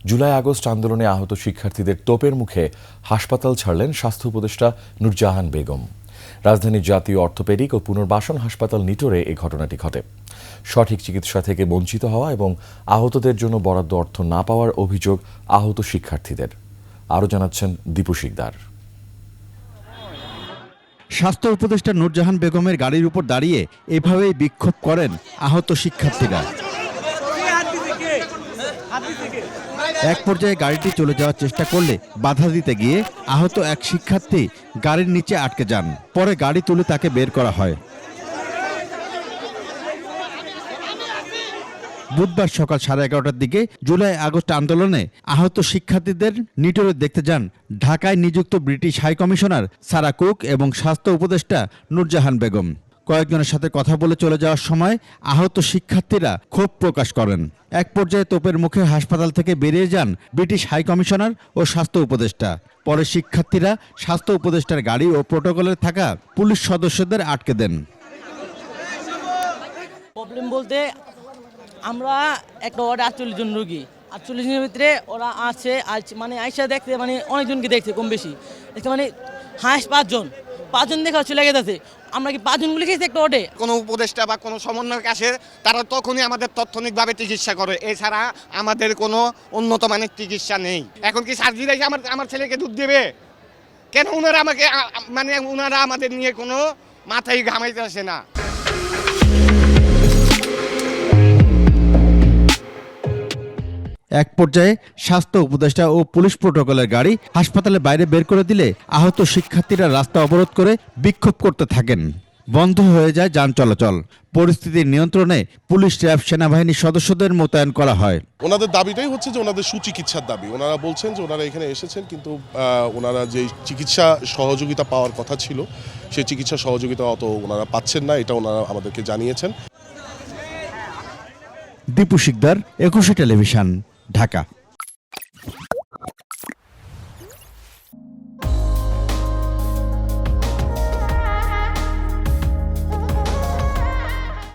July August আন্দোলনে আহত শিক্ষার্থীদের তোপের মুখে হাসপাতাল ছাড়লেন স্বাস্থ্য উপদেষ্টা নূরজাহান বেগম। রাজধানীর জাতীয় অর্থোপেডিক ও পুনর্বাসন হাসপাতাল নিটোরে এই ঘটনাটি ঘটে। সঠিক চিকিৎসা থেকে বঞ্চিত হওয়া এবং আহতদের জন্য বরাদ্দ অর্থ না পাওয়ার অভিযোগ আহত শিক্ষার্থীদের। আরও জানাচ্ছেন দীপু শিকদার। স্বাস্থ্য উপদেষ্টা নূরজাহান বেগমের গাড়ির উপর দাঁড়িয়ে এভাবেই বিক্ষোভ করেন আহত শিক্ষার্থীরা। এক পর্যায়ে গাড়িটি চলে যাওয়ার চেষ্টা করলে বাধা দিতে গিয়ে আহত এক শিক্ষার্থী গাড়ির নিচে আটকে যান। পরে গাড়ি তুলে তাকে বের করা হয়। বুধবার সকাল 11:30টার দিকে জুলাই আগস্ট আন্দোলনে আহত শিক্ষার্থীদের নিটোরে দেখতে যান ঢাকায় নিযুক্ত British high commissioner Sarah Cook এবং স্বাস্থ্য উপদেষ্টা নূরজাহান বেগম। কয়েকজনের সাথে কথা বলে চলে যাওয়ার সময় আহত শিক্ষার্থীরা ক্ষোভ প্রকাশ করেন। এক পর্যায়ে তোপের মুখে হাসপাতাল থেকে বেরিয়ে যান ব্রিটিশ হাই কমিশনার ও স্বাস্থ্য উপদেষ্টা। পরে শিক্ষার্থীরা স্বাস্থ্য উপদেষ্টার গাড়ি ও প্রোটোকলে থাকা পুলিশ সদস্যদের আটকে দেন। প্রবলেম বলতে আমরা একটা ওয়ার্ডে 48 জন রোগী, 48 জনের ভিতরে ওরা আছে মানে আইসা দেখতে মানে অনেকজনকে দেখছে কম বেশি দেখতে মানে হাঁস 5 জন দেখা চলে গেছে। আমরা কি 5 জনগুলি খেয়েছি একটা ওয়ার্ডে? কোনো উপদেষ্টা বা কোনো সমন্বয়ক আসে তারা তখনই আমাদের তাৎক্ষণিকভাবে চিকিৎসা করে, এছাড়া আমাদের কোনো উন্নত মানের চিকিৎসা নেই। এখন কি সার্জারি আমার ছেলেকে দুধ দেবে কেন? ওনারা আমাদের নিয়ে কোনো মাথায় ঘামাইতে আসে না। এক পর্যায়ে স্বাস্থ্য উপদেষ্টা ও পুলিশ প্রোটোকলের গাড়ি হাসপাতালের বাইরে বের করে দিলে আহত শিক্ষার্থীরা রাস্তা অবরোধ করে বিক্ষোভ করতে থাকেন। বন্ধ হয়ে যায় যান চলাচল। পরিস্থিতির নিয়ন্ত্রণে পুলিশ, র্যাব, সেনাবাহিনীর সদস্যদের মোতায়েন করা হয়। ওনাদের দাবিটাই হচ্ছে যে ওনাদের সুচিকিৎসার দাবি। ওনারা বলছেন যে ওনারা এখানে এসেছেন, কিন্তু ওনারা যে চিকিৎসা সহযোগিতা পাওয়ার কথা ছিল সেই চিকিৎসা সহযোগিতা অত ওনারা পাচ্ছেন না, এটা ওনারা আমাদেরকে জানিয়েছেন। দীপু শিকদার, 21 টেলিভিশন, ঢাকা।